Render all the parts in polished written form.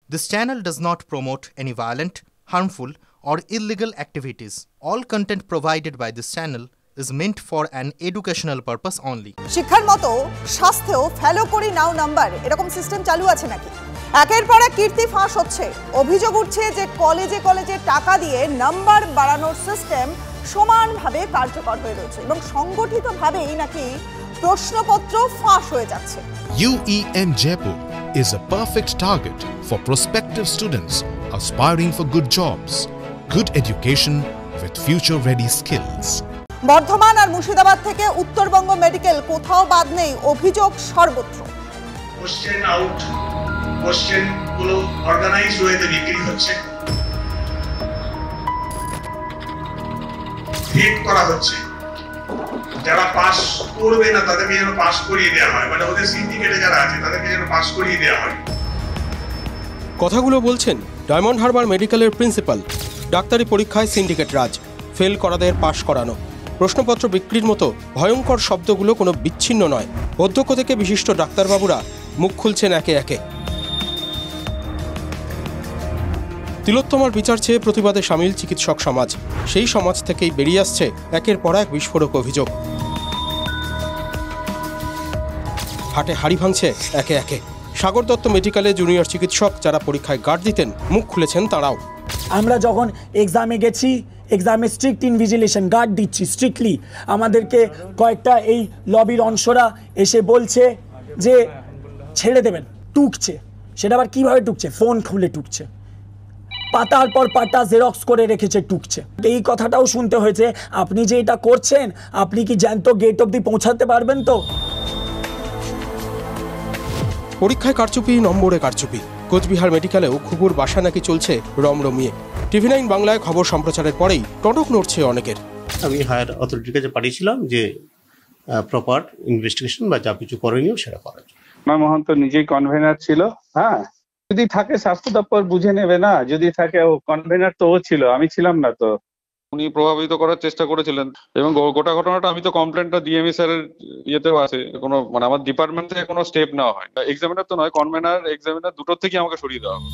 This channel does not promote any violent, harmful, or illegal activities. All content provided by this channel is meant for an educational purpose only. শিক্ষার মতো স্বাস্থ্যেও ফেলো করি নাও number এরকম system চালু আছে নাকি? একের পর এক কীর্তি ফাঁস হচ্ছে। অভিযোগ উঠছে যে কলেজে কলেজে টাকা দিয়ে নাম্বার বাড়ানোর সিস্টেম সমানভাবে কার্যকর হয়ে রয়েছে এবং সংগঠিতভাবেই নাকি প্রশ্নপত্র ফাঁস হয়ে যাচ্ছে। UEM Jaipur is a perfect target for prospective students aspiring for good jobs, good education with future-ready skills. Bardhaman আর মুর্শিদাবাদ থেকে উত্তরবঙ্গ মেডিকেল কোথাও বাদ নেই, অভিযোগ সর্বত্র। কোশ্চেন আউট, কোশ্চেন গুলো অর্গানাইজড ওয়েতে বিক্রি হচ্ছে, ফেক করা হচ্ছে। যারা পাস করবে না তাদেরকে যেন পাস করিয়ে দেওয়া হয়, মানে ওদের সিন্ডিকেটে যারা আছে তাদেরকে যেন পাস করিয়ে দেওয়া হয়। কথাগুলো বলছেন ডায়মন্ড হারবার মেডিকেলের প্রিন্সিপাল। ডাক্তারি পরীক্ষায় সিন্ডিকেট রাজ, ফেল করাদের পাশ করানো, প্রশ্নপত্র বিক্রির মতো ভয়ঙ্কর শব্দগুলো কোনো বিচ্ছিন্ন নয়। অধ্যক্ষ থেকে বিশিষ্ট ডাক্তারবাবুরা মুখ খুলছেন একে একে। তিলোত্তমার বিচার চেয়ে প্রতিবাদে সামিল চিকিৎসক সমাজ। সেই সমাজ থেকেই বেরিয়ে আসছে একের পর এক বিস্ফোরক অভিযোগ। হাটে হাড়ি ভাঙছে একে একে। সাগর দত্ত মেডিকেলে জুনিয়র চিকিৎসক যারা পরীক্ষায় গার্ড দিতেন, মুখ খুলেছেন তারাও। আমরা যখন এক্সামে গেছি, এক্সামে স্ট্রিক্ট ইনভিজিলেশন গার্ড দিচ্ছি স্ট্রিক্টলি। আমাদেরকে কয়েকটা এই লবির অংশরা এসে বলছে যে ছেড়ে দেবেন, টুকছে। সেটা আবার কীভাবে টুকছে? ফোন খুলে টুকছে, পাতার পর পাতা জেরক্স করে রেখেছে, টুকছে। এই কথাটাও শুনতে হয়েছে, আপনি যে এটা করছেন আপনি কি জ্যান্ত গেট অবধি পৌঁছাতে পারবেন তো? পরীক্ষায় কারচুপি, নম্বরে কারচুপি। কোচবিহার মেডিকেলেও খুবুর বাসা নাকি চলছে রমরমিয়ে। TV9 বাংলায় খবর সম্প্রচারের পরেই টনক নড়ছে অনেকের। আমি হায়ার অথরিটির কাছে পাঠিয়েছিলাম যে প্রপার ইনভেস্টিগেশন বা যা কিছু করণীয় সেটা করার জন্য। মহন্ত নিজেই কনভেনার ছিল। হ্যাঁ, যদি থাকে স্বাস্থ্য দপ্তর বুঝে নেবে না, যদি থাকে ও কনভেনার তো ও ছিল, আমি ছিলাম না। তো উনি প্রভাবিত করার চেষ্টা করেছিলেন এবং গোটা ঘটনাটা আমি তো কমপ্লেনটা ডিএমই স্যারের ইয়েতেও আছে। কোনো মানে আমার ডিপার্টমেন্ট থেকে কোনো স্টেপ নেওয়া হয়, এক্সামিনার তো নয়, কনভেনার এক্সামিনার দুটোর থেকে আমাকে সরিয়ে দেওয়া হবে।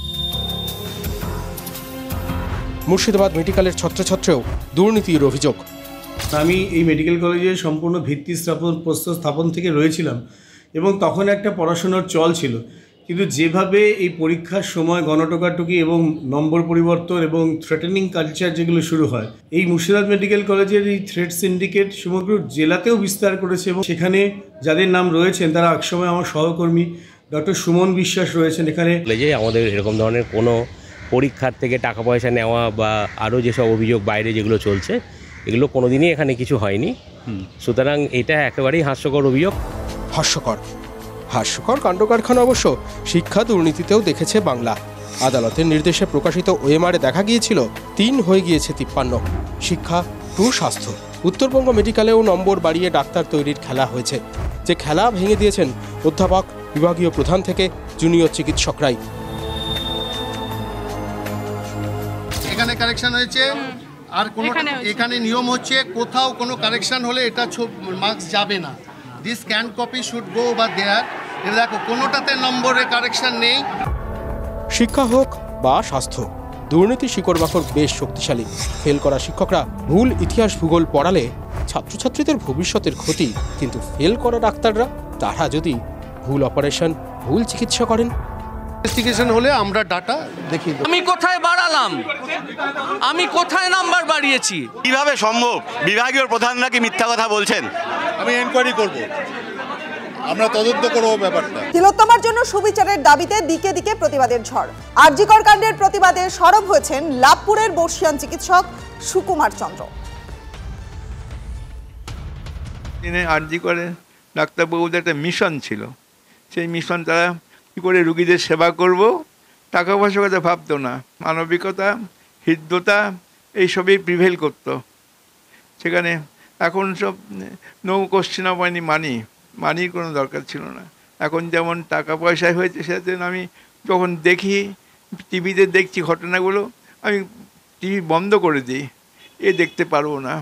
মুর্শিদাবাদ মেডিকেলের ছত্রছত্রেও দুর্নীতির অভিযোগ। আমি এই মেডিকেল কলেজে সম্পূর্ণ ভিত্তি প্রস্তর স্থাপন থেকে রয়েছিলাম এবং তখন একটা পড়াশোনার চল ছিল, কিন্তু যেভাবে এই পরীক্ষার সময় গণটোকাটুকি এবং নম্বর পরিবর্তন এবং থ্রেটেনিং কালচার যেগুলো শুরু হয়, এই মুর্শিদাবাদ মেডিকেল কলেজের এই থ্রেট সিন্ডিকেট সমগ্র জেলাতেও বিস্তার করেছে এবং সেখানে যাদের নাম রয়েছেন তারা একসময় আমার সহকর্মী ডক্টর সুমন বিশ্বাস রয়েছেন। এখানে আমাদের এরকম ধরনের কোনো পরীক্ষার থেকে টাকা পয়সা নেওয়া বা আরও যেসব অভিযোগ বাইরে যেগুলো চলছে, এগুলো কোনোদিনই এখানে কিছু হয়নি। সুতরাং এটা একেবারেই হাস্যকর অভিযোগ। হাস্যকর কাণ্ডকারখানা অবশ্য শিক্ষা দুর্নীতিতেও দেখেছে বাংলা। আদালতের নির্দেশে প্রকাশিত ওএমআরে দেখা গিয়েছিল 3 হয়ে গিয়েছে 53। শিক্ষা টু স্বাস্থ্য। উত্তরবঙ্গ মেডিকেলেও নম্বর বাড়িয়ে ডাক্তার তৈরির খেলা হয়েছে, যে খেলা ভেঙে দিয়েছেন অধ্যাপক, বিভাগীয় প্রধান থেকে জুনিয়র চিকিৎসকরাই। এখানে কারেকশন হয়েছে, আর কোনো এখানে নিয়ম হচ্ছে কোথাও কোনো কারেকশন হলে এটা মার্কস যাবে না। This scan copy should go over there. এটা দেখো কোনোটাতে নম্বরের কারেকশন নেই। শিক্ষা হোক বা স্বাস্থ্য, দুর্নীতি শিকড়বাকড় বেশ শক্তিশালী। ফেল করা শিক্ষকরা ভুল ইতিহাস ভূগোল পড়ালে ছাত্রছাত্রীদের ভবিষ্যতের ক্ষতি, কিন্তু ফেল করা ডাক্তাররা তারা যদি ভুল অপারেশন, ভুল চিকিৎসা করেন, ইনভেস্টিগেশন হলে আমরা ডাটা দেখি। আমি কোথায় বাড়ালাম, আমি কোথায় নাম্বার বাড়িয়েছি, কিভাবে সম্ভব? বিভাগীয় প্রধানরা কি মিথ্যা কথা বলছেন? আমি এনকোয়ারি করব, আমরা তদন্ত করব ব্যাপারটা। তিলোত্তমার জন্য সুবিচারের দাবিতে দিকে দিকে প্রতিবাদের ঝড়। আরজিকর কাণ্ডের প্রতিবাদে সরব হয়েছেন লাভপুরের বর্ষিয়ান চিকিৎসক সুকুমার চন্দ্র। আরজিকরে ডাক্তারবাবুদের একটা মিশন ছিল, সেই মিশন তারা কী করে রুগীদের সেবা করব, টাকা পয়সার কথা ভাবতো না, মানবিকতা, হৃদ্যতা এইসবই প্রিভেল করতো সেখানে। এখন সব নো কোশ্চেন অফ মানির কোনো দরকার ছিল না। এখন যেমন টাকা পয়সায় হয়েছে, সেজন্য আমি যখন দেখি টিভিতে দেখছি ঘটনাগুলো, আমি টিভি বন্ধ করে দিই, দেখতে পারবো না।